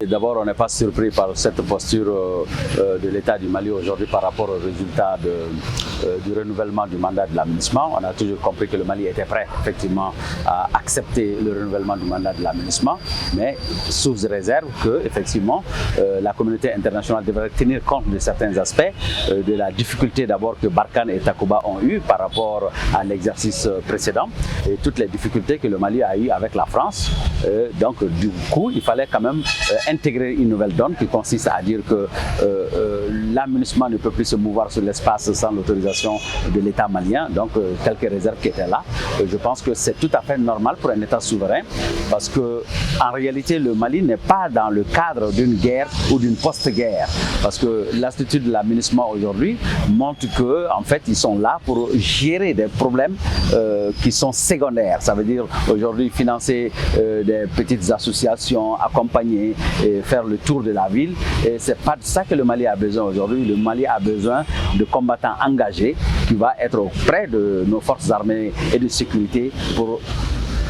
D'abord, on n'est pas surpris par cette posture de l'État du Mali aujourd'hui par rapport au résultat du renouvellement du mandat de la MINUSMA. On a toujours compris que le Mali était prêt effectivement à accepter le renouvellement du mandat de la MINUSMA, mais sous réserve que effectivement la communauté internationale devrait tenir compte de certains aspects, de la difficulté d'abord que Barkhane et Takuba ont eu par rapport à l'exercice précédent et toutes les difficultés que le Mali a eues avec la France. Donc du coup, il fallait quand même intégrer une nouvelle donne qui consiste à dire que la MINUSMA ne peut plus se mouvoir sur l'espace sans l'autorisation de l'État malien, donc quelques réserves qui étaient là. Je pense que c'est tout à fait normal pour un État souverain parce que en réalité le Mali n'est pas dans le cadre d'une guerre ou d'une post-guerre, parce que l'attitude de la MINUSMA aujourd'hui montre que en fait ils sont là pour gérer des problèmes qui sont secondaires. Ça veut dire aujourd'hui financer des petites associations, accompagner et faire le tour de la ville. Et c'est pas de ça que le Mali a besoin aujourd'hui. Le Mali a besoin de combattants engagés qui vont être auprès de nos forces armées et de sécurité pour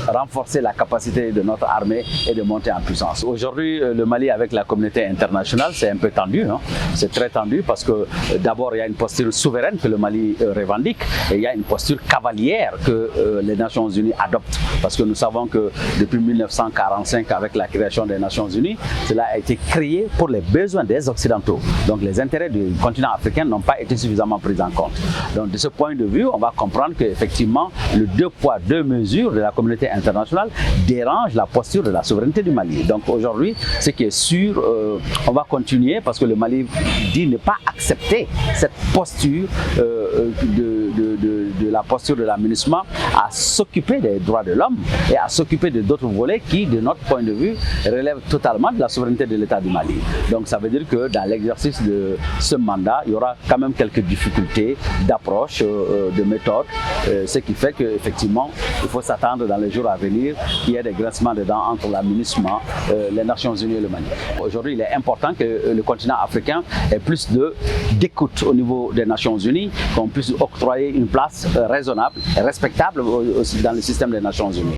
renforcer la capacité de notre armée et de monter en puissance. Aujourd'hui, le Mali avec la communauté internationale, c'est un peu tendu, hein. C'est très tendu parce que d'abord, il y a une posture souveraine que le Mali revendique et il y a une posture cavalière que les Nations Unies adoptent. Parce que nous savons que depuis 1945, avec la création des Nations Unies, cela a été créé pour les besoins des Occidentaux. Donc les intérêts du continent africain n'ont pas été suffisamment pris en compte. Donc de ce point de vue, on va comprendre qu'effectivement, le 2 poids 2 mesures de la communauté internationale dérange la posture de la souveraineté du Mali. Donc aujourd'hui, ce qui est sûr, on va continuer parce que le Mali dit ne pas accepter cette posture de la posture de la MINUSMA à s'occuper des droits de l'homme et à s'occuper de d'autres volets qui, de notre point de vue, relèvent totalement de la souveraineté de l'État du Mali. Donc ça veut dire que dans l'exercice de ce mandat, il y aura quand même quelques difficultés d'approche, de méthode, ce qui fait qu'effectivement, il faut s'attendre dans les jours à venir qu'il y ait des grincements de dents entre la MINUSMA, les Nations Unies et le Mali. Aujourd'hui, il est important que le continent africain ait plus d'écoute au niveau des Nations Unies, qu'on puisse octroyer une place raisonnable et respectable aussi dans le système des Nations Unies.